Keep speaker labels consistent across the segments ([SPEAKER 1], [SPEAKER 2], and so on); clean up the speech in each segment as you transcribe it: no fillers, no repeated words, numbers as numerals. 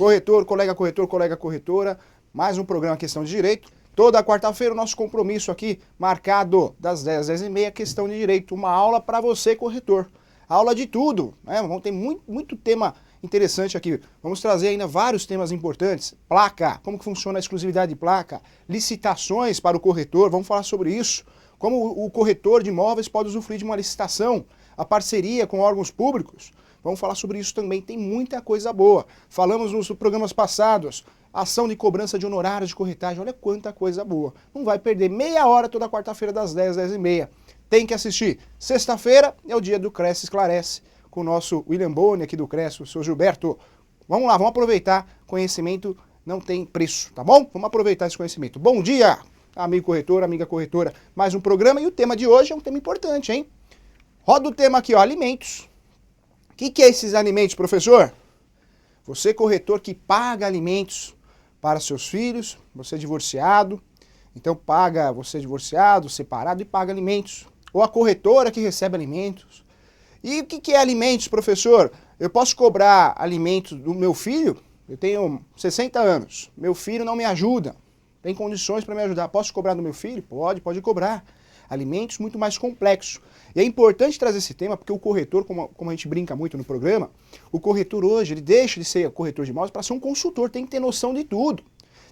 [SPEAKER 1] Corretor, colega corretora, mais um programa Questão de Direito. Toda quarta-feira o nosso compromisso aqui, marcado das 10 às 10h30, Questão de Direito. Uma aula para você, corretor. Aula de tudo, né? Vamos ter muito tema interessante aqui. Vamos trazer ainda vários temas importantes. Placa, como que funciona a exclusividade de placa. Licitações para o corretor, vamos falar sobre isso. Como o corretor de imóveis pode usufruir de uma licitação. A parceria com órgãos públicos. Vamos falar sobre isso também, tem muita coisa boa. Falamos nos programas passados, ação de cobrança de honorários de corretagem, olha quanta coisa boa. Não vai perder meia hora toda quarta-feira das 10 às 10h30. Tem que assistir. Sexta-feira é o dia do Cresce Esclarece, com o nosso William Boni aqui do Cresce, o seu Gilberto. Vamos lá, vamos aproveitar, conhecimento não tem preço, tá bom? Vamos aproveitar esse conhecimento. Bom dia, amigo corretor, amiga corretora. Mais um programa e o tema de hoje é um tema importante, hein? Roda o tema aqui, ó, alimentos. O que é esses alimentos, professor? Você corretor que paga alimentos para seus filhos, você é divorciado, então paga, você é divorciado, separado e paga alimentos. Ou a corretora que recebe alimentos. E o que é alimentos, professor? Eu posso cobrar alimentos do meu filho? Eu tenho 60 anos, meu filho não me ajuda, tem condições para me ajudar. Posso cobrar do meu filho? Pode cobrar. Alimentos muito mais complexos. E é importante trazer esse tema porque o corretor, como a gente brinca muito no programa, o corretor hoje, ele deixa de ser corretor de imóveis para ser um consultor, tem que ter noção de tudo.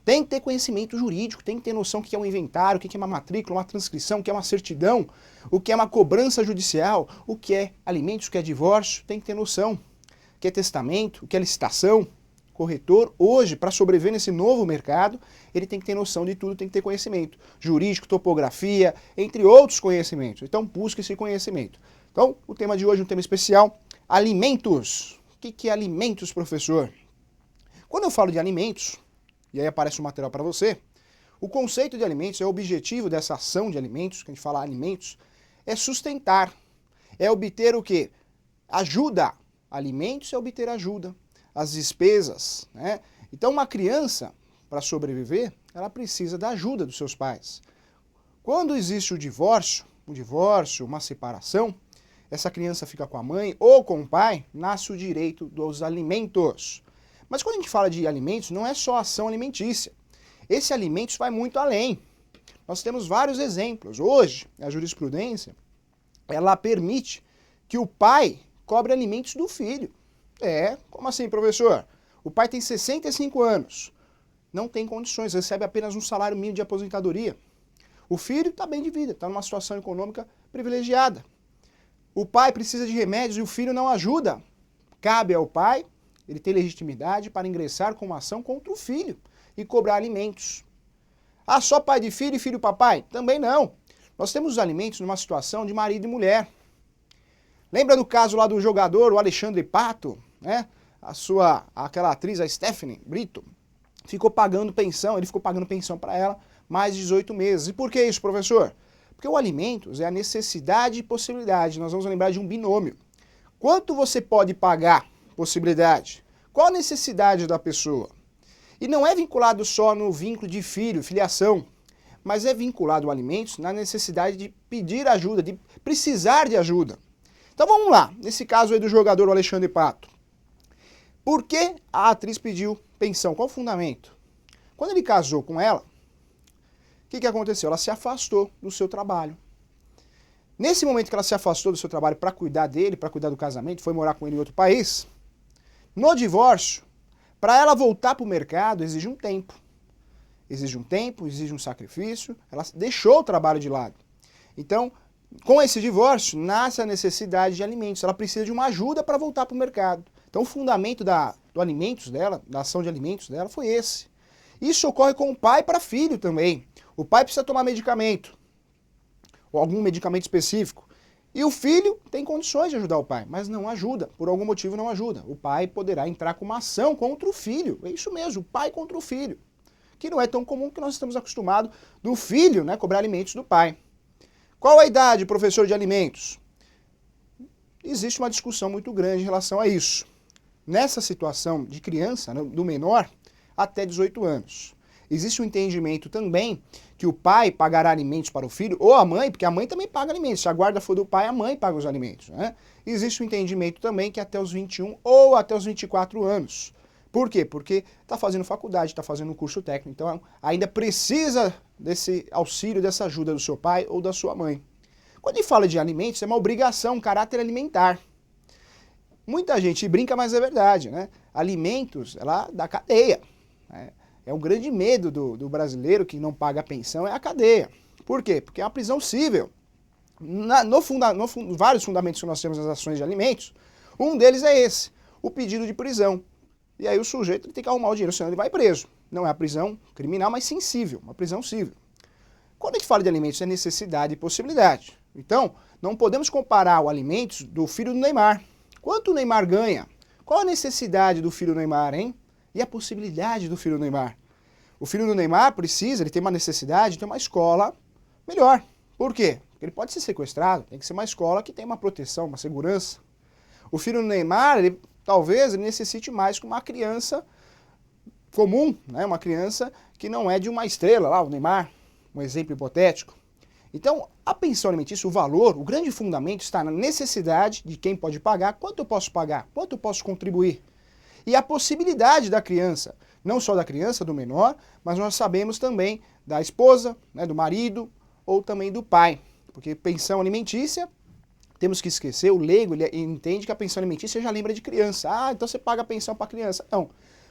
[SPEAKER 1] Tem que ter conhecimento jurídico, tem que ter noção do que é um inventário, o que é uma matrícula, uma transcrição, o que é uma certidão, o que é uma cobrança judicial, o que é alimentos, o que é divórcio, tem que ter noção. O que é testamento, o que é licitação. Corretor, hoje, para sobreviver nesse novo mercado, ele tem que ter noção de tudo, tem que ter conhecimento jurídico, topografia, entre outros conhecimentos. Então, busque esse conhecimento. Então, o tema de hoje é um tema especial, alimentos. O que é alimentos, professor? Quando eu falo de alimentos, e aí aparece um material para você, o conceito de alimentos, é o objetivo dessa ação de alimentos, que a gente fala alimentos, é sustentar, é obter o quê? Ajuda. Alimentos é obter ajuda. As despesas, né? Então uma criança, para sobreviver, ela precisa da ajuda dos seus pais. Quando existe o divórcio, uma separação, essa criança fica com a mãe ou com o pai, nasce o direito dos alimentos. Mas quando a gente fala de alimentos, não é só ação alimentícia. Esse alimentos vai muito além. Nós temos vários exemplos. Hoje, a jurisprudência, ela permite que o pai cobre alimentos do filho. Como assim, professor? O pai tem 65 anos, não tem condições, recebe apenas um salário mínimo de aposentadoria. O filho está bem de vida, está numa situação econômica privilegiada. O pai precisa de remédios e o filho não ajuda. Cabe ao pai, ele tem legitimidade para ingressar com uma ação contra o filho e cobrar alimentos. Ah, só pai de filho e filho papai? Também não. Nós temos os alimentos numa situação de marido e mulher. Lembra do caso lá do jogador, o Alexandre Pato, né? Aquela atriz, a Stephanie Brito, ficou pagando pensão, ele ficou pagando pensão para ela mais de 18 meses. E por que isso, professor? Porque o alimentos é a necessidade e possibilidade. Nós vamos lembrar de um binômio. Quanto você pode pagar? Possibilidade. Qual a necessidade da pessoa? E não é vinculado só no vínculo de filho, filiação, mas é vinculado ao alimentos na necessidade de pedir ajuda, de precisar de ajuda. Então vamos lá, nesse caso aí do jogador Alexandre Pato. Por que a atriz pediu pensão? Qual o fundamento? Quando ele casou com ela, o que aconteceu? Ela se afastou do seu trabalho. Nesse momento que ela se afastou do seu trabalho para cuidar dele, para cuidar do casamento, foi morar com ele em outro país, no divórcio, para ela voltar para o mercado, exige um tempo. Exige um tempo, exige um sacrifício, ela deixou o trabalho de lado. Então, com esse divórcio, nasce a necessidade de alimentos. Ela precisa de uma ajuda para voltar para o mercado. Então o fundamento do alimentos dela, da ação de alimentos dela, foi esse. Isso ocorre com o pai para filho também. O pai precisa tomar medicamento, ou algum medicamento específico. E o filho tem condições de ajudar o pai, mas não ajuda, por algum motivo não ajuda. O pai poderá entrar com uma ação contra o filho. É isso mesmo, o pai contra o filho. Que não é tão comum que nós estamos acostumados do filho, né, cobrar alimentos do pai. Qual a idade, professor, de alimentos? Existe uma discussão muito grande em relação a isso. Nessa situação de criança, né, do menor, até 18 anos. Existe um entendimento também que o pai pagará alimentos para o filho, ou a mãe, porque a mãe também paga alimentos. Se a guarda for do pai, a mãe paga os alimentos, né? Existe um entendimento também que até os 21 ou até os 24 anos. Por quê? Porque está fazendo faculdade, está fazendo um curso técnico, então ainda precisa desse auxílio, dessa ajuda do seu pai ou da sua mãe. Quando ele fala de alimentos, é uma obrigação, um caráter alimentar. Muita gente brinca, mas é verdade, né? Alimentos, ela da cadeia. Né? É um grande medo do brasileiro que não paga a pensão, é a cadeia. Por quê? Porque é uma prisão cível. Vários fundamentos que nós temos nas ações de alimentos, um deles é esse, o pedido de prisão. E aí o sujeito tem que arrumar o dinheiro, senão ele vai preso. Não é a prisão criminal, mas sim cível, uma prisão cível. Quando a gente fala de alimentos, é necessidade e possibilidade. Então, não podemos comparar o alimentos do filho do Neymar. Quanto o Neymar ganha? Qual a necessidade do filho do Neymar, hein? E a possibilidade do filho do Neymar? O filho do Neymar precisa, ele tem uma necessidade de ter uma escola melhor. Por quê? Porque ele pode ser sequestrado, tem que ser uma escola que tem uma proteção, uma segurança. O filho do Neymar, talvez ele necessite mais que uma criança comum, né? Uma criança que não é de uma estrela lá, o Neymar, um exemplo hipotético. Então, a pensão alimentícia, o valor, o grande fundamento está na necessidade de quem pode pagar, quanto eu posso pagar, quanto eu posso contribuir. E a possibilidade da criança, não só da criança, do menor, mas nós sabemos também da esposa, né, do marido ou também do pai. Porque pensão alimentícia, temos que esquecer, o leigo ele entende que a pensão alimentícia já lembra de criança. Ah, então você paga a pensão para a criança. Não.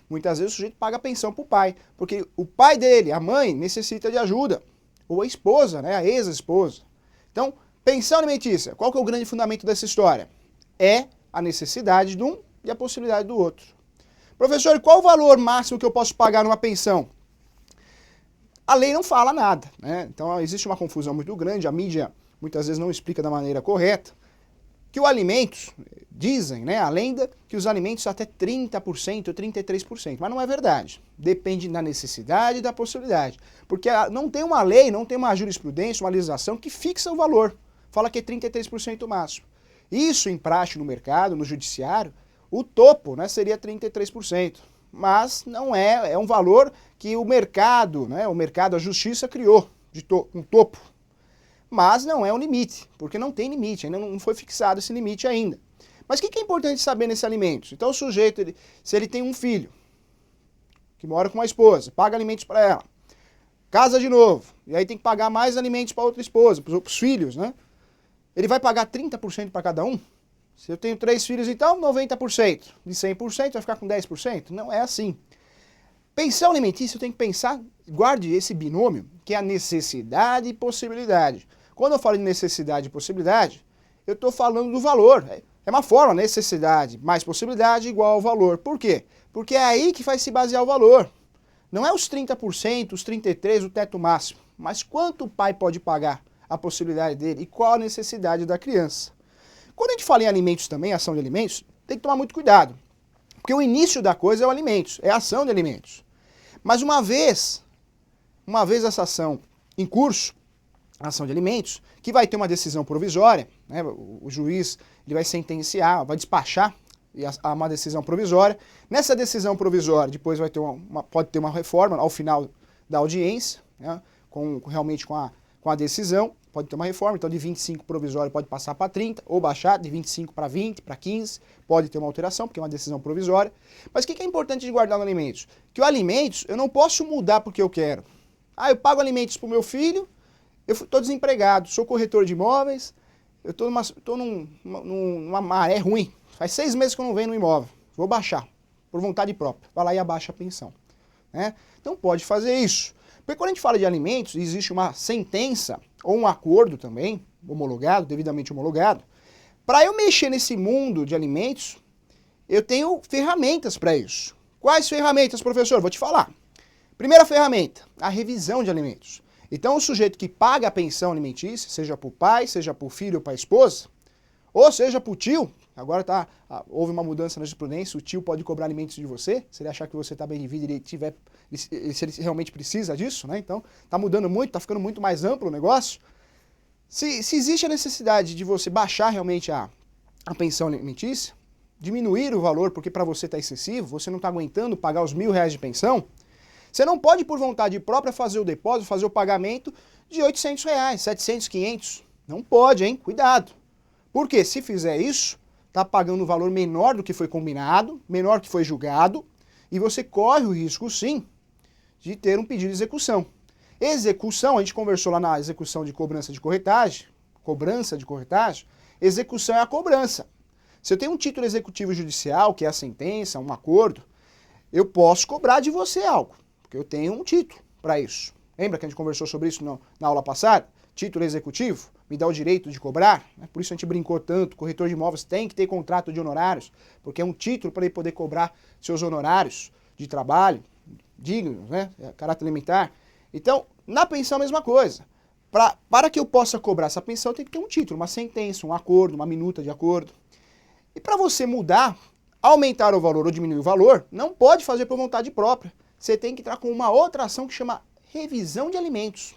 [SPEAKER 1] Muitas vezes o sujeito paga a pensão para o pai, porque o pai dele, a mãe, necessita de ajuda. Ou a esposa, né, a ex-esposa. Então, pensão alimentícia, qual que é o grande fundamento dessa história? É a necessidade de um e a possibilidade do outro. Professor, qual o valor máximo que eu posso pagar numa pensão? A lei não fala nada, né? Então existe uma confusão muito grande, a mídia muitas vezes não explica da maneira correta, que os alimentos, dizem, né, a lenda, que os alimentos até 30%, 33%, mas não é verdade. Depende da necessidade e da possibilidade. Porque não tem uma lei, não tem uma jurisprudência, uma legislação que fixa o valor. Fala que é 33% o máximo. Isso em praxe no mercado, no judiciário, o topo, né, seria 33%. Mas não é, é um valor que o mercado, né, a justiça criou, um topo. Mas não é um limite, porque não tem limite, ainda não foi fixado esse limite ainda. Mas o que é importante saber nesse alimentos? Então o sujeito, se ele tem um filho, que mora com uma esposa, paga alimentos para ela, casa de novo, e aí tem que pagar mais alimentos para outra esposa, para os filhos, né? Ele vai pagar 30% para cada um? Se eu tenho 3 filhos, então 90%. De 100% vai ficar com 10%? Não é assim. Pensão alimentícia, eu tenho que pensar, guarde esse binômio, que é a necessidade e possibilidade. Quando eu falo de necessidade e possibilidade, eu estou falando do valor. É uma forma, necessidade mais possibilidade igual ao valor. Por quê? Porque é aí que vai se basear o valor. Não é os 30%, os 33%, o teto máximo, mas quanto o pai pode pagar, a possibilidade dele e qual a necessidade da criança. Quando a gente fala em alimentos também, ação de alimentos, tem que tomar muito cuidado. Porque o início da coisa é o alimentos, é a ação de alimentos. Mas uma vez essa ação em curso, a ação de alimentos, que vai ter uma decisão provisória, né, o juiz ele vai sentenciar, vai despachar uma decisão provisória. Nessa decisão provisória, depois vai ter pode ter uma reforma ao final da audiência, né, realmente com a decisão, pode ter uma reforma, então de 25 provisório pode passar para 30, ou baixar de 25 para 20, para 15, pode ter uma alteração, porque é uma decisão provisória. Mas o que é importante de guardar no alimentos? Que o alimentos eu não posso mudar porque eu quero. Ah, eu pago alimentos para o meu filho, eu estou desempregado, sou corretor de imóveis, eu estou numa maré ruim, faz 6 meses que eu não venho no imóvel, vou baixar, por vontade própria, vai lá e abaixa a pensão. Né? Então pode fazer isso. Porque quando a gente fala de alimentos, existe uma sentença, ou um acordo também, homologado, devidamente homologado. Para eu mexer nesse mundo de alimentos, eu tenho ferramentas para isso. Quais ferramentas, professor? Vou te falar. Primeira ferramenta, a revisão de alimentos. Então o sujeito que paga a pensão alimentícia, seja para o pai, seja para o filho ou para a esposa, ou seja para o tio, agora houve uma mudança na jurisprudência, o tio pode cobrar alimentos de você, se ele achar que você está bem de vida e se ele realmente precisa disso, né? Então está mudando muito, está ficando muito mais amplo o negócio. Se existe a necessidade de você baixar realmente a pensão alimentícia, diminuir o valor porque para você está excessivo, você não está aguentando pagar os R$1.000 de pensão, você não pode por vontade própria fazer o depósito, fazer o pagamento de R$800, 700, 500. Não pode, hein? Cuidado. Porque se fizer isso, está pagando um valor menor do que foi combinado, menor do que foi julgado, E você corre o risco, sim, de ter um pedido de execução. Execução, a gente conversou lá na execução de cobrança de corretagem, execução é a cobrança. Se eu tenho um título executivo judicial, que é a sentença, um acordo, eu posso cobrar de você algo, porque eu tenho um título para isso. Lembra que a gente conversou sobre isso na aula passada? Título executivo me dá o direito de cobrar, né? Por isso a gente brincou tanto, corretor de imóveis tem que ter contrato de honorários, porque é um título para ele poder cobrar seus honorários de trabalho, dignos, né? Caráter alimentar. Então, na pensão a mesma coisa. Para que eu possa cobrar essa pensão, eu tenho que ter um título, uma sentença, um acordo, uma minuta de acordo. E para você mudar, aumentar o valor ou diminuir o valor, não pode fazer por vontade própria. Você tem que entrar com uma outra ação que chama revisão de alimentos.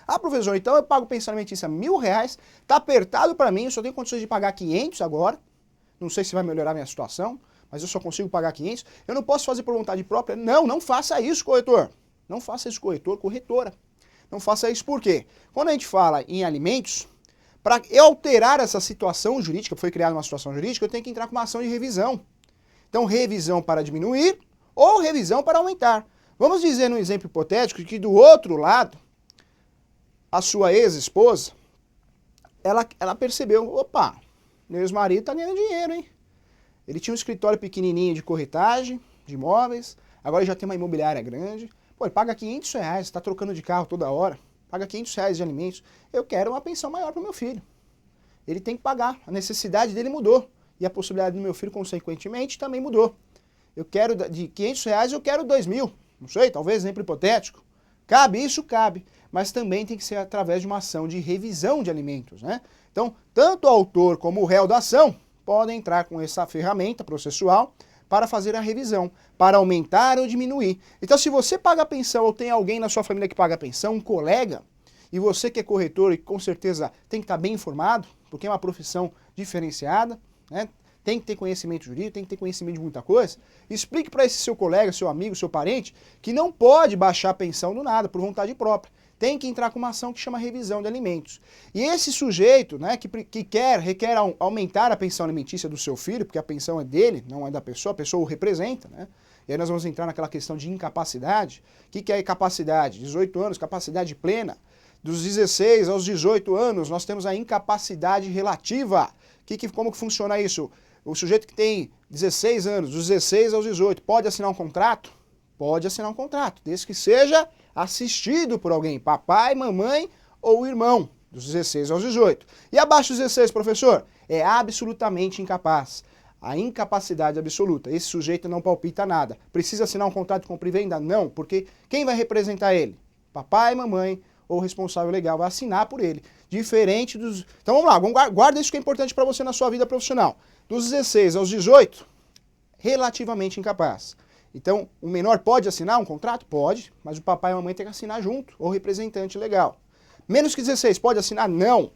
[SPEAKER 1] Ah, professor, então eu pago pensão alimentícia R$1.000, tá apertado para mim, eu só tenho condições de pagar 500 agora. Não sei se vai melhorar a minha situação, mas eu só consigo pagar 500. Eu não posso fazer por vontade própria? Não, não faça isso, corretor. Não faça isso, corretor, corretora. Não faça isso por quê? Quando a gente fala em alimentos, para eu alterar essa situação jurídica, foi criada uma situação jurídica, eu tenho que entrar com uma ação de revisão. Então, revisão para diminuir ou revisão para aumentar. Vamos dizer num exemplo hipotético que do outro lado, a sua ex-esposa, ela percebeu, opa, meu ex-marido está ganhando dinheiro, hein? Ele tinha um escritório pequenininho de corretagem, de imóveis, agora ele já tem uma imobiliária grande. Pô, ele paga R$500, está trocando de carro toda hora, paga R$500 de alimentos. Eu quero uma pensão maior para o meu filho. Ele tem que pagar, a necessidade dele mudou. E a possibilidade do meu filho, consequentemente, também mudou. Eu quero de R$500, eu quero 2.000. Não sei, talvez, exemplo hipotético. Cabe isso? Cabe. Mas também tem que ser através de uma ação de revisão de alimentos, né? Então, tanto o autor como o réu da ação podem entrar com essa ferramenta processual para fazer a revisão, para aumentar ou diminuir. Então, se você paga a pensão ou tem alguém na sua família que paga a pensão, um colega, e você que é corretor e com certeza tem que estar bem informado, porque é uma profissão diferenciada, né? Tem que ter conhecimento jurídico, tem que ter conhecimento de muita coisa, explique para esse seu colega, seu amigo, seu parente, que não pode baixar a pensão do nada, por vontade própria. Tem que entrar com uma ação que chama revisão de alimentos. E esse sujeito, né, que requer aumentar a pensão alimentícia do seu filho, porque a pensão é dele, não é da pessoa, a pessoa o representa, né? E aí nós vamos entrar naquela questão de incapacidade. O que é incapacidade? 18 anos, capacidade plena. Dos 16 aos 18 anos, nós temos a incapacidade relativa. Como que funciona isso? O sujeito que tem 16 anos, dos 16 aos 18, pode assinar um contrato? Pode assinar um contrato, desde que seja assistido por alguém, papai, mamãe ou irmão, dos 16 aos 18. E abaixo dos 16, professor? É absolutamente incapaz. A incapacidade absoluta. Esse sujeito não palpita nada. Precisa assinar um contrato de compra e venda? Não, porque quem vai representar ele? Papai, mamãe ou responsável legal vai assinar por ele. Diferente dos... Então vamos lá, guarda isso que é importante para você na sua vida profissional. Dos 16 aos 18, relativamente incapaz. Então, o menor pode assinar um contrato? Pode, mas o papai e a mamãe tem que assinar junto, ou representante legal. Menos que 16, pode assinar? Não.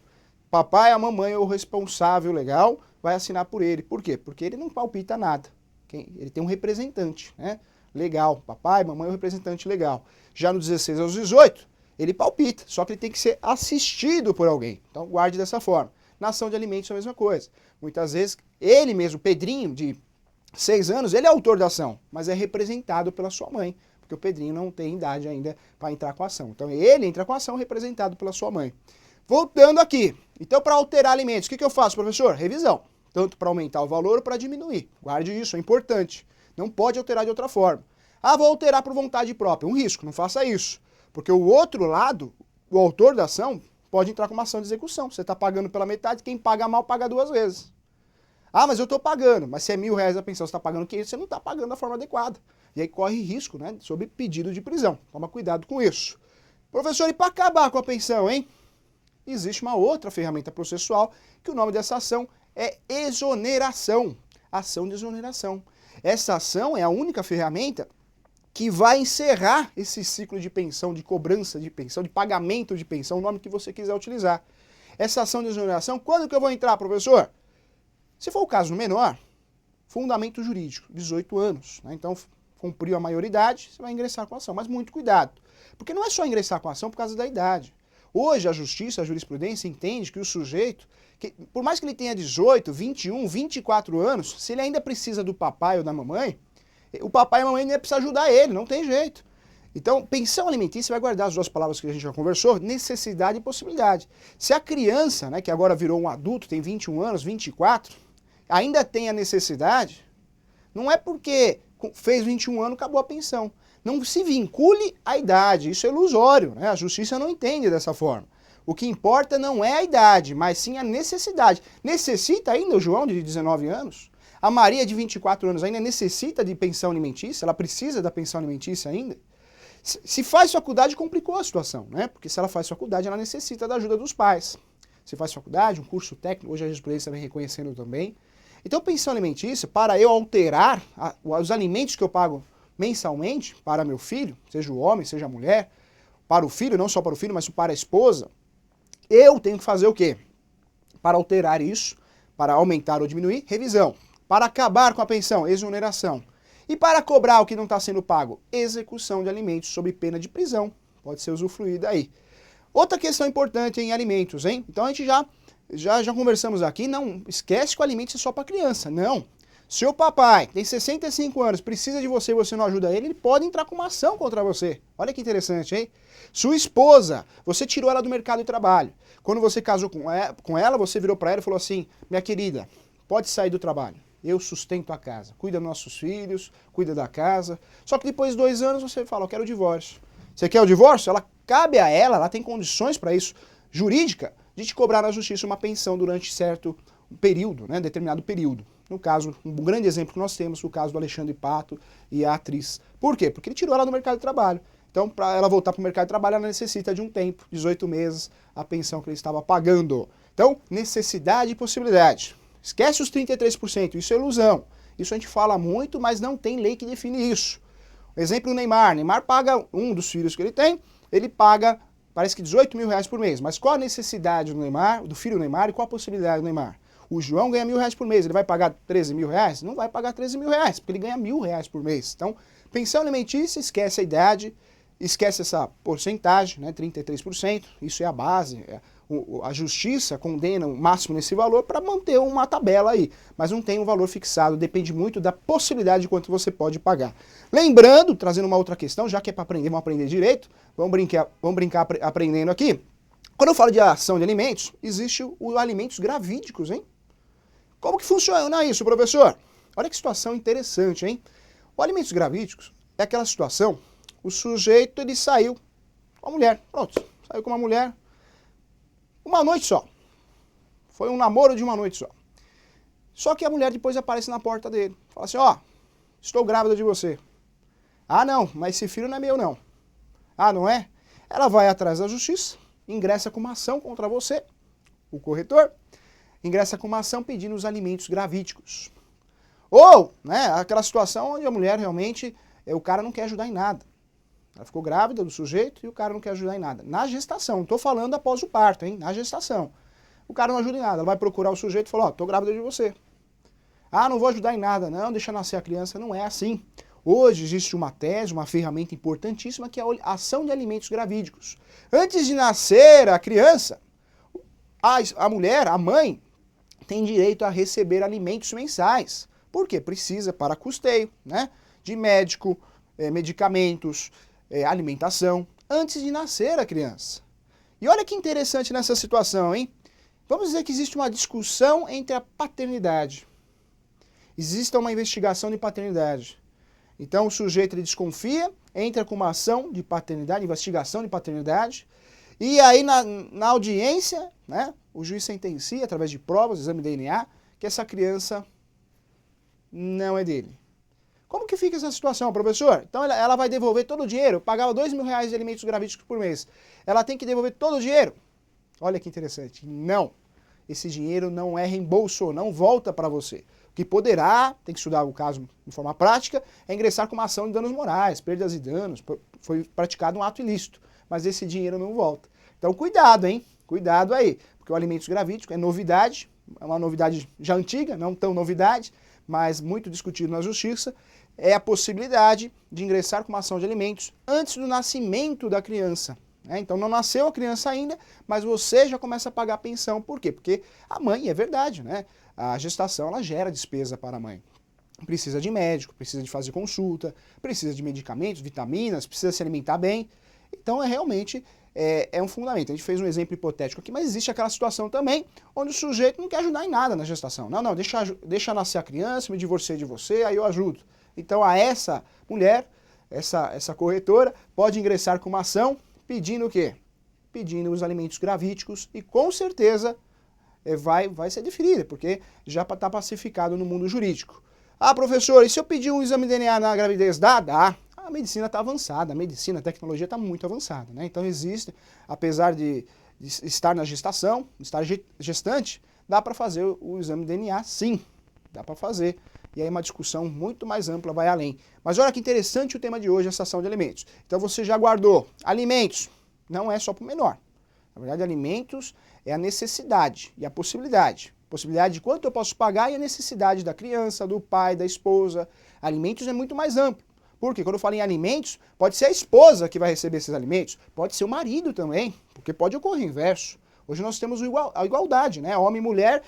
[SPEAKER 1] Papai, a mamãe ou responsável legal vai assinar por ele. Por quê? Porque ele não palpita nada. Ele tem um representante, né? Legal. Papai, mamãe ou representante legal. Já no 16 aos 18, ele palpita, só que ele tem que ser assistido por alguém. Então, guarde dessa forma. Na ação de alimentos é a mesma coisa. Muitas vezes, ele mesmo, Pedrinho, de 6 anos, ele é autor da ação, mas é representado pela sua mãe, porque o Pedrinho não tem idade ainda para entrar com a ação. Então ele entra com a ação representado pela sua mãe. Voltando aqui, então para alterar alimentos, o que eu faço, professor? Revisão, tanto para aumentar o valor ou para diminuir. Guarde isso, é importante. Não pode alterar de outra forma. Ah, vou alterar por vontade própria, um risco, não faça isso. Porque o outro lado, o autor da ação, pode entrar com uma ação de execução. Você está pagando pela metade, quem paga mal paga 2 vezes. Ah, mas eu estou pagando. Mas se é R$1.000 a pensão, você está pagando 500, você não está pagando da forma adequada. E aí corre risco, né, sob pedido de prisão. Toma cuidado com isso. Professor, e para acabar com a pensão, hein? Existe uma outra ferramenta processual, que o nome dessa ação é exoneração. Ação de exoneração. Essa ação é a única ferramenta que vai encerrar esse ciclo de pensão, de cobrança de pensão, de pagamento de pensão, o nome que você quiser utilizar. Essa ação de exoneração, quando que eu vou entrar, professor? Se for o caso menor, fundamento jurídico, 18 anos. Né? Então, cumpriu a maioridade, você vai ingressar com a ação. Mas muito cuidado, porque não é só ingressar com a ação por causa da idade. Hoje a justiça, a jurisprudência entende que o sujeito, por mais que ele tenha 18, 21, 24 anos, se ele ainda precisa do papai ou da mamãe, O papai e a mamãe nem precisa ajudar ele, não tem jeito. Então, pensão alimentícia vai guardar as duas palavras que a gente já conversou, necessidade e possibilidade. Se a criança, né, que agora virou um adulto, tem 21 anos, 24, ainda tem a necessidade, não é porque fez 21 anos, acabou a pensão. Não se vincule à idade, isso é ilusório, né? A justiça não entende dessa forma. O que importa não é a idade, mas sim a necessidade. Necessita ainda o João, de 19 anos? A Maria, de 24 anos, ainda necessita de pensão alimentícia? Ela precisa da pensão alimentícia ainda? Se faz faculdade, complicou a situação, né? Porque se ela faz faculdade, ela necessita da ajuda dos pais. Se faz faculdade, um curso técnico, hoje a jurisprudência vem reconhecendo também. Então, pensão alimentícia, para eu alterar os alimentos que eu pago mensalmente para meu filho, seja o homem, seja a mulher, para o filho, não só para o filho, mas para a esposa, eu tenho que fazer o quê? Para alterar isso, para aumentar ou diminuir, revisão. Para acabar com a pensão, exoneração. E para cobrar o que não está sendo pago, execução de alimentos sob pena de prisão. Pode ser usufruída aí. Outra questão importante em alimentos, hein? Então a gente já conversamos aqui, não esquece que o alimento é só para criança, não. Se o papai tem 65 anos, precisa de você e você não ajuda ele pode entrar com uma ação contra você. Olha que interessante, hein? Sua esposa, você tirou ela do mercado de trabalho. Quando você casou com ela, você virou para ela e falou assim, minha querida, pode sair do trabalho. Eu sustento a casa, cuida dos nossos filhos, cuida da casa. Só que depois de 2 anos você fala, eu quero o divórcio. Você quer o divórcio? Cabe a ela tem condições para isso, jurídica, de te cobrar na justiça uma pensão durante certo período, né, determinado período. No caso, um grande exemplo que nós temos, o caso do Alexandre Pato e a atriz. Por quê? Porque ele tirou ela do mercado de trabalho. Então, para ela voltar para o mercado de trabalho, ela necessita de um tempo, 18 meses, a pensão que ele estava pagando. Então, necessidade e possibilidade. Esquece os 33%, isso é ilusão. Isso a gente fala muito, mas não tem lei que define isso. Exemplo, o Neymar. Neymar paga, um dos filhos que ele paga, parece que 18 mil reais por mês. Mas qual a necessidade do Neymar, do filho do Neymar, e qual a possibilidade do Neymar? O João ganha 1.000 reais por mês, ele vai pagar 13 mil reais? Não vai pagar 13 mil reais, porque ele ganha 1.000 reais por mês. Então, pensão alimentícia, esquece a idade, esquece essa porcentagem, né, 33%, isso é a base. A justiça condena o máximo nesse valor para manter uma tabela aí, mas não tem um valor fixado, depende muito da possibilidade de quanto você pode pagar. Lembrando, trazendo uma outra questão, já que é para aprender, vamos aprender direito, vamos brincar aprendendo aqui. Quando eu falo de ação de alimentos, existe os alimentos gravídicos, hein? Como que funciona isso, professor? Olha que situação interessante, hein? Os alimentos gravídicos é aquela situação, o sujeito ele saiu com a mulher, pronto, saiu com uma mulher, uma noite só. Foi um namoro de uma noite só. Só que a mulher depois aparece na porta dele, fala assim, ó, estou grávida de você. Ah não, mas esse filho não é meu não. Ah, não é? Ela vai atrás da justiça, ingressa com uma ação contra você, o corretor, ingressa com uma ação pedindo os alimentos gravídicos. Ou, né, aquela situação onde a mulher realmente, o cara não quer ajudar em nada. Ela ficou grávida do sujeito e o cara não quer ajudar em nada. Na gestação, não estou falando após o parto, hein, na gestação. O cara não ajuda em nada, ela vai procurar o sujeito e fala, ó, estou grávida de você. Ah, não vou ajudar em nada, não, deixa nascer a criança, não é assim. Hoje existe uma tese, uma ferramenta importantíssima que é a ação de alimentos gravídicos. Antes de nascer a criança, a mulher, a mãe, tem direito a receber alimentos mensais. Por quê? Precisa para custeio, né? De médico, medicamentos, alimentação, antes de nascer a criança. E olha que interessante nessa situação, hein? Vamos dizer que existe uma discussão entre a paternidade. Existe uma investigação de paternidade. Então o sujeito ele desconfia, entra com uma ação de paternidade, investigação de paternidade, e aí na audiência, né, o juiz sentencia, através de provas, exame de DNA, que essa criança não é dele. Como que fica essa situação, professor? Então ela vai devolver todo o dinheiro, pagava 2.000 reais de alimentos gravídicos por mês. Ela tem que devolver todo o dinheiro? Olha que interessante. Não. Esse dinheiro não é reembolso, não volta para você. O que poderá, tem que estudar o caso de forma prática, é ingressar com uma ação de danos morais, perdas e danos, foi praticado um ato ilícito, mas esse dinheiro não volta. Então cuidado, hein? Cuidado aí, porque o alimentos gravídicos é novidade, é uma novidade já antiga, não tão novidade, mas muito discutido na justiça, é a possibilidade de ingressar com uma ação de alimentos antes do nascimento da criança. Então não nasceu a criança ainda, mas você já começa a pagar a pensão. Por quê? Porque a mãe, é verdade, né? A gestação ela gera despesa para a mãe. precisa de médico, precisa de fazer consulta, precisa de medicamentos, vitaminas, precisa se alimentar bem. Então realmente é um fundamento. A gente fez um exemplo hipotético aqui, mas existe aquela situação também onde o sujeito não quer ajudar em nada na gestação. Não, deixa nascer a criança, me divorciei de você, aí eu ajudo. Então a essa mulher, essa corretora, pode ingressar com uma ação pedindo o quê? Pedindo os alimentos gravídicos e com certeza vai ser deferida, porque já está pacificado no mundo jurídico. Ah, professor, e se eu pedir um exame de DNA na gravidez? Dá. A medicina está avançada, a tecnologia está muito avançada, né? Então existe, apesar de estar na gestação, estar gestante, dá para fazer o exame de DNA, sim, dá para fazer. E aí uma discussão muito mais ampla vai além. Mas olha que interessante o tema de hoje, essa ação de alimentos. Então você já guardou. Alimentos não é só para o menor. Na verdade, alimentos é a necessidade e a possibilidade. Possibilidade de quanto eu posso pagar e a necessidade da criança, do pai, da esposa. Alimentos é muito mais amplo. Porque quando eu falo em alimentos, pode ser a esposa que vai receber esses alimentos, pode ser o marido também, porque pode ocorrer o inverso. Hoje nós temos a igualdade, né? Homem e mulher,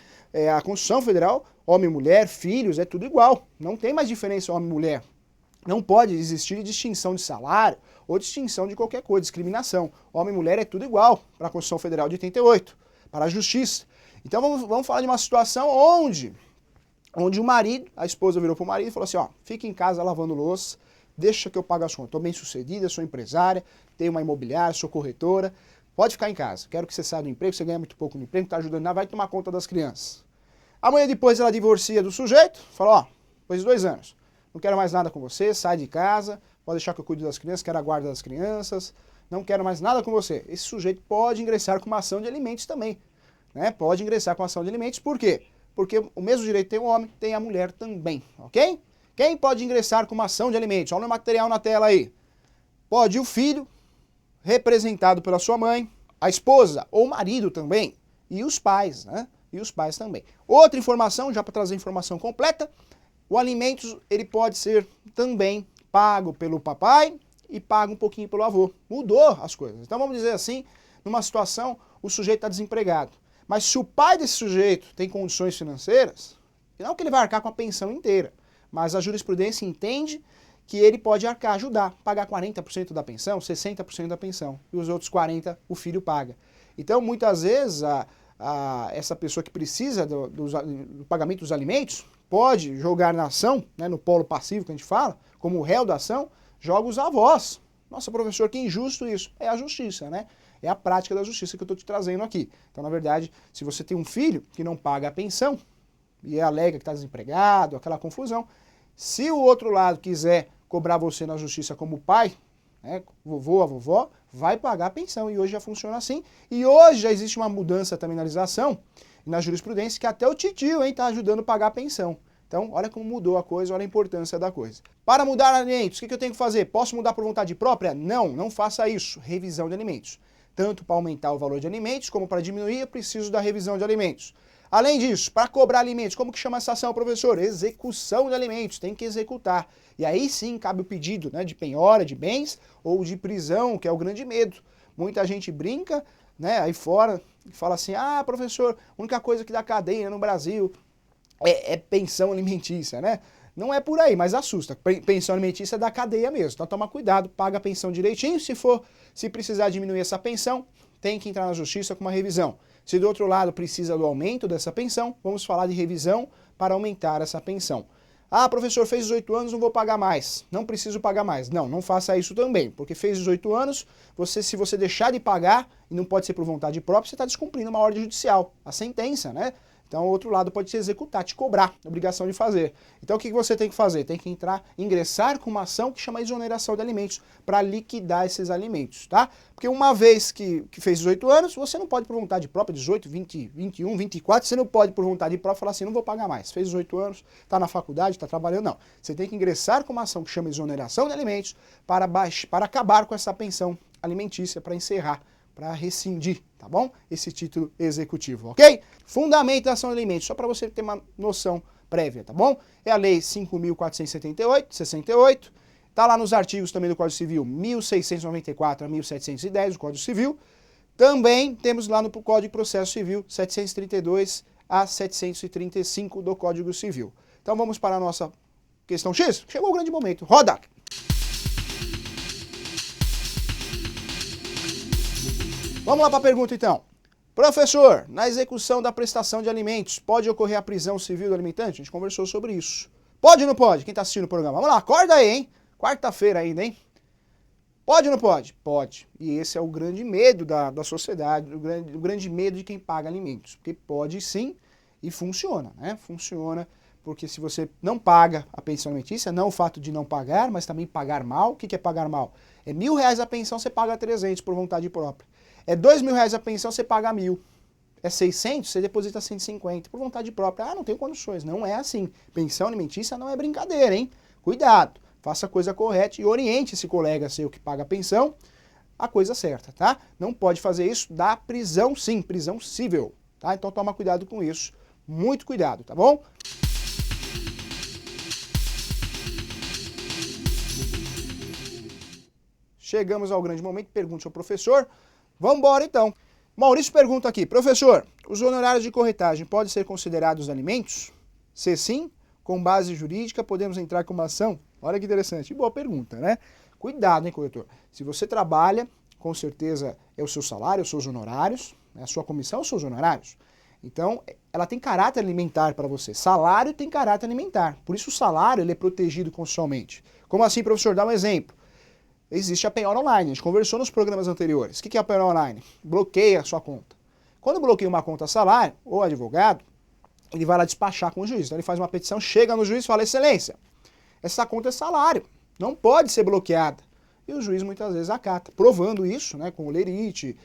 [SPEAKER 1] a Constituição Federal, homem e mulher, filhos, é tudo igual. Não tem mais diferença homem e mulher. Não pode existir distinção de salário ou distinção de qualquer coisa, discriminação. Homem e mulher é tudo igual para a Constituição Federal de 88, para a Justiça. Então vamos falar de uma situação onde o marido, a esposa virou para o marido e falou assim, ó, fica em casa lavando louça, deixa que eu pago as contas. Estou bem sucedida, sou empresária, tenho uma imobiliária, sou corretora, pode ficar em casa. Quero que você saia do emprego, você ganha muito pouco no emprego, está ajudando, vai tomar conta das crianças. Amanhã depois ela divorcia do sujeito, fala, ó, depois de 2 anos, não quero mais nada com você, sai de casa, pode deixar que eu cuide das crianças, quero a guarda das crianças, não quero mais nada com você. Esse sujeito pode ingressar com uma ação de alimentos também, né? Pode ingressar com uma ação de alimentos, por quê? Porque o mesmo direito tem o homem, tem a mulher também, ok? Quem pode ingressar com uma ação de alimentos? Olha o material na tela aí. Pode o filho, representado pela sua mãe, a esposa ou o marido também, e os pais, né? E os pais também. Outra informação, já para trazer informação completa, o alimentos ele pode ser também pago pelo papai e pago um pouquinho pelo avô. Mudou as coisas. Então vamos dizer assim, numa situação, o sujeito está desempregado. Mas se o pai desse sujeito tem condições financeiras, não que ele vai arcar com a pensão inteira, mas a jurisprudência entende que ele pode arcar, ajudar, pagar 40% da pensão, 60% da pensão, e os outros 40% o filho paga. Então, muitas vezes, essa pessoa que precisa do pagamento dos alimentos pode jogar na ação, né, no polo passivo que a gente fala, como réu da ação, joga os avós. Nossa, professor, que injusto isso. É a justiça, né? É a prática da justiça que eu estou te trazendo aqui. Então, na verdade, se você tem um filho que não paga a pensão, e alega que está desempregado, aquela confusão. Se o outro lado quiser cobrar você na justiça como pai, né, vovô, a vovó, vai pagar a pensão. E hoje já funciona assim. E hoje já existe uma mudança também na legislação e na jurisprudência que até o titio está ajudando a pagar a pensão. Então, olha como mudou a coisa, olha a importância da coisa. Para mudar alimentos, o que eu tenho que fazer? Posso mudar por vontade própria? Não, não faça isso. Revisão de alimentos. Tanto para aumentar o valor de alimentos, como para diminuir, eu preciso da revisão de alimentos. Além disso, para cobrar alimentos, como que chama essa ação, professor? Execução de alimentos, tem que executar. E aí sim cabe o pedido, né, de penhora de bens ou de prisão, que é o grande medo. Muita gente brinca, né, aí fora e fala assim, ah, professor, a única coisa que dá cadeia no Brasil é pensão alimentícia, né? Não é por aí, mas assusta. Pensão alimentícia é da cadeia mesmo, então toma cuidado, paga a pensão direitinho, se precisar diminuir essa pensão, tem que entrar na justiça com uma revisão. Se do outro lado precisa do aumento dessa pensão, vamos falar de revisão para aumentar essa pensão. Ah, professor, fez 18 anos, não vou pagar mais. Não preciso pagar mais. Não, não faça isso também, porque fez 18 anos, se você deixar de pagar, e não pode ser por vontade própria, você está descumprindo uma ordem judicial, a sentença, né? Então o outro lado pode te executar, te cobrar, obrigação de fazer. Então o que você tem que fazer? Tem que ingressar com uma ação que chama exoneração de alimentos, para liquidar esses alimentos, tá? Porque uma vez que fez 18 anos, você não pode por vontade própria, 18, 20, 21, 24, você não pode por vontade própria falar assim, não vou pagar mais. Fez 18 anos, está na faculdade, está trabalhando, não. Você tem que ingressar com uma ação que chama exoneração de alimentos para acabar com essa pensão alimentícia, para encerrar, para rescindir, tá bom? Esse título executivo, ok? Fundamentação de alimentos, só para você ter uma noção prévia, tá bom? É a Lei 5.478, 68, tá lá nos artigos também do Código Civil 1694 a 1710 do Código Civil. Também temos lá no Código de Processo Civil 732 a 735 do Código Civil. Então vamos para a nossa Questão X? Chegou o grande momento. Roda! Vamos lá para a pergunta então. Professor, na execução da prestação de alimentos, pode ocorrer a prisão civil do alimentante? A gente conversou sobre isso. Pode ou não pode? Quem está assistindo o programa? Vamos lá, acorda aí, hein? Quarta-feira ainda, hein? Pode ou não pode? Pode. E esse é o grande medo da sociedade, o grande medo de quem paga alimentos. Porque pode sim e funciona, né? Funciona porque se você não paga a pensão alimentícia, não o fato de não pagar, mas também pagar mal. O que é pagar mal? É R$1.000 a pensão, você paga 300 por vontade própria. É R$2.000 a pensão, você paga 1.000. É 600, você deposita 150 por vontade própria. Ah, não tenho condições. Não é assim. Pensão alimentícia não é brincadeira, hein? Cuidado. Faça a coisa correta e oriente esse colega seu que paga a pensão a coisa certa, tá? Não pode fazer isso, dá prisão sim, prisão civil, tá? Então toma cuidado com isso, muito cuidado, tá bom? Chegamos ao grande momento, pergunte ao professor. Vamos embora então. Maurício pergunta aqui, professor, os honorários de corretagem podem ser considerados alimentos? Se sim, com base jurídica, podemos entrar com uma ação? Olha que interessante. Boa pergunta, né? Cuidado, hein, corretor? Se você trabalha, com certeza é o seu salário, os seus honorários, né? A sua comissão, os seus honorários. Então, ela tem caráter alimentar para você. Salário tem caráter alimentar. Por isso o salário ele é protegido constitucionalmente. Como assim, professor? Dá um exemplo. Existe a penhora online. A gente conversou nos programas anteriores. O que é a penhora online? Bloqueia a sua conta. Quando bloqueia uma conta salário, o advogado, ele vai lá despachar com o juiz. Então ele faz uma petição, chega no juiz e fala, excelência, essa conta é salário, não pode ser bloqueada. E o juiz muitas vezes acata, provando isso, né, com lerite,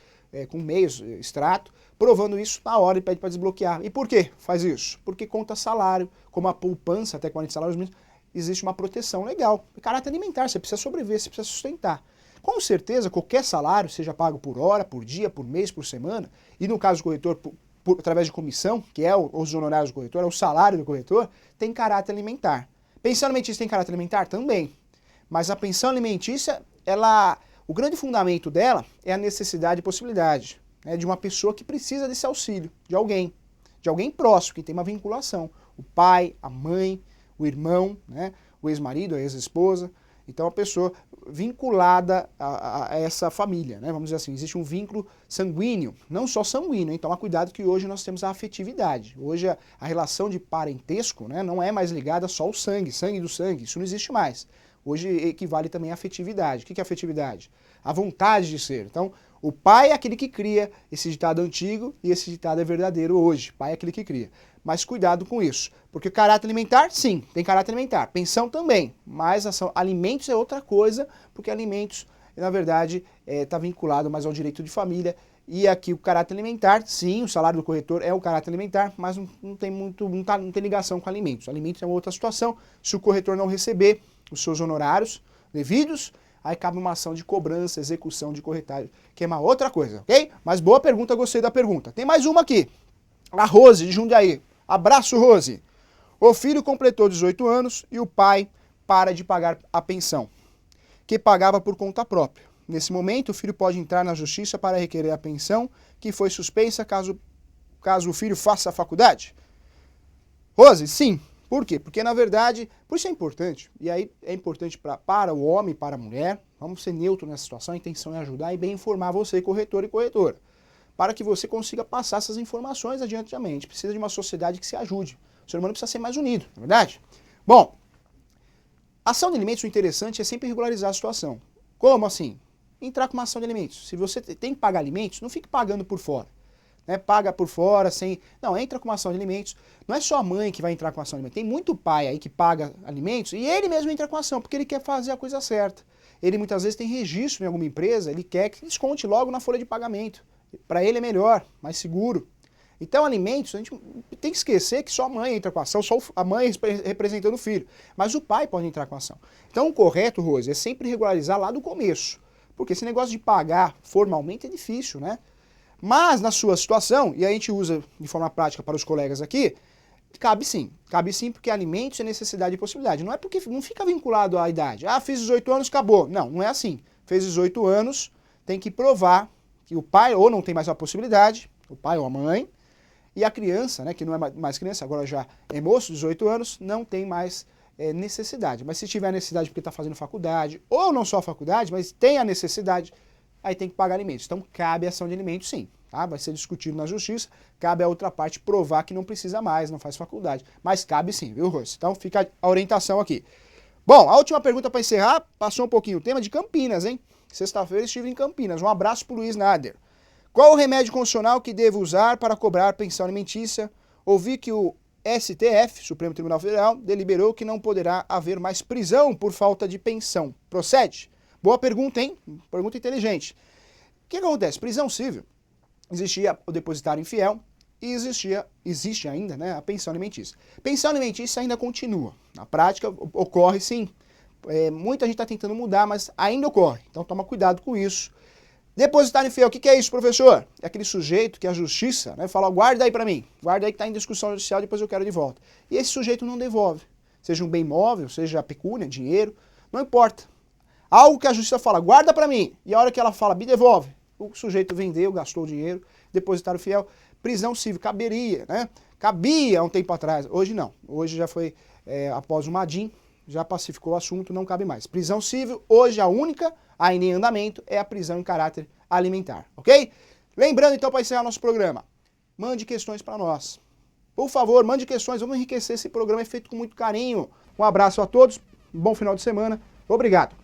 [SPEAKER 1] com meios, extrato, provando isso na hora e pede para desbloquear. E por que faz isso? Porque conta salário, como a poupança, até 40 salários mínimos, existe uma proteção legal. Caráter alimentar, você precisa sobreviver, você precisa sustentar. Com certeza, qualquer salário, seja pago por hora, por dia, por mês, por semana, e no caso do corretor, através de comissão, que é os honorários do corretor, é o salário do corretor, tem caráter alimentar. Pensão alimentícia tem caráter alimentar? Também. Mas a pensão alimentícia, o grande fundamento dela é a necessidade e possibilidade, né, de uma pessoa que precisa desse auxílio, de alguém próximo, que tem uma vinculação. O pai, a mãe, o irmão, né, o ex-marido, a ex-esposa. Então a pessoa vinculada a essa família, né, vamos dizer assim, existe um vínculo sanguíneo, não só sanguíneo, hein? Toma cuidado que hoje nós temos a afetividade. Hoje a relação de parentesco, né, não é mais ligada só ao sangue, sangue do sangue, isso não existe mais. Hoje equivale também à afetividade. O que é afetividade? A vontade de ser. Então, o pai é aquele que cria, esse ditado antigo, e esse ditado é verdadeiro hoje. Pai é aquele que cria. Mas cuidado com isso. Porque caráter alimentar, sim, tem caráter alimentar. Pensão também. Mas alimentos é outra coisa, porque alimentos, na verdade, está vinculado mais ao direito de família. E aqui o caráter alimentar, sim, o salário do corretor é o caráter alimentar, mas não tem ligação com alimentos. Alimentos é uma outra situação. Se o corretor não receber os seus honorários devidos, aí cabe uma ação de cobrança, execução de corretagem, que é uma outra coisa, ok? Mas boa pergunta, gostei da pergunta. Tem mais uma aqui. A Rose, de Jundiaí. Abraço, Rose. O filho completou 18 anos e o pai para de pagar a pensão, que pagava por conta própria. Nesse momento, o filho pode entrar na justiça para requerer a pensão, que foi suspensa caso o filho faça a faculdade? Rose, sim. Por quê? Porque, na verdade, por isso é importante, e aí é importante para o homem e para a mulher, vamos ser neutros nessa situação, a intenção é ajudar e bem informar você, corretor e corretora, para que você consiga passar essas informações adiante. A gente precisa de uma sociedade que se ajude. O ser humano precisa ser mais unido, não é verdade? Bom, ação de alimentos, o interessante é sempre regularizar a situação. Como assim? Entrar com uma ação de alimentos. Se você tem que pagar alimentos, não fique pagando por fora. Né? Paga por fora, sem... Não, entra com uma ação de alimentos. Não é só a mãe que vai entrar com a ação de alimentos. Tem muito pai aí que paga alimentos e ele mesmo entra com a ação, porque ele quer fazer a coisa certa. Ele muitas vezes tem registro em alguma empresa, ele quer que desconte logo na folha de pagamento. Para ele é melhor, mais seguro. Então, alimentos, a gente tem que esquecer que só a mãe entra com a ação, só a mãe representando o filho. Mas o pai pode entrar com a ação. Então, o correto, Rose, é sempre regularizar lá do começo. Porque esse negócio de pagar formalmente é difícil, né? Mas, na sua situação, e a gente usa de forma prática para os colegas aqui, cabe sim porque alimentos é necessidade e possibilidade. Não é porque não fica vinculado à idade. Ah, fiz 18 anos, acabou. Não, não é assim. Fez 18 anos, tem que provar que o pai ou não tem mais a possibilidade, o pai ou a mãe, e a criança, né, que não é mais criança, agora já é moço, 18 anos, não tem mais necessidade. Mas se tiver necessidade porque está fazendo faculdade, ou não só faculdade, mas tem a necessidade, aí tem que pagar alimentos. Então cabe a ação de alimentos sim, tá? Vai ser discutido na justiça, cabe a outra parte provar que não precisa mais, não faz faculdade. Mas cabe sim, viu, Rose? Então fica a orientação aqui. Bom, a última pergunta para encerrar, passou um pouquinho o tema de Campinas, hein? Sexta-feira estive em Campinas. Um abraço pro Luiz Nader. Qual o remédio constitucional que devo usar para cobrar pensão alimentícia? Ouvi que o STF, Supremo Tribunal Federal, deliberou que não poderá haver mais prisão por falta de pensão. Procede? Boa pergunta, hein? Pergunta inteligente. O que acontece? Prisão civil, existia o depositário infiel e existe ainda, né, a pensão alimentícia. Pensão alimentícia ainda continua. Na prática, ocorre sim. Muita gente está tentando mudar, mas ainda ocorre. Então toma cuidado com isso. Depositário infiel, o que é isso, professor? É aquele sujeito que a justiça, né, fala, guarda aí para mim, guarda aí que está em discussão judicial, depois eu quero de volta. E esse sujeito não devolve. Seja um bem móvel, seja pecúnia, dinheiro, não importa. Algo que a justiça fala, guarda para mim, e a hora que ela fala, me devolve, o sujeito vendeu, gastou o dinheiro, depositário fiel, prisão civil, caberia, né? Cabia há um tempo atrás, hoje não. Hoje já foi, após o Madim, já pacificou o assunto, não cabe mais. Prisão civil, hoje a única, ainda em andamento, é a prisão em caráter alimentar, ok? Lembrando então, para encerrar nosso programa, mande questões para nós. Por favor, mande questões, vamos enriquecer esse programa, é feito com muito carinho. Um abraço a todos, um bom final de semana, obrigado.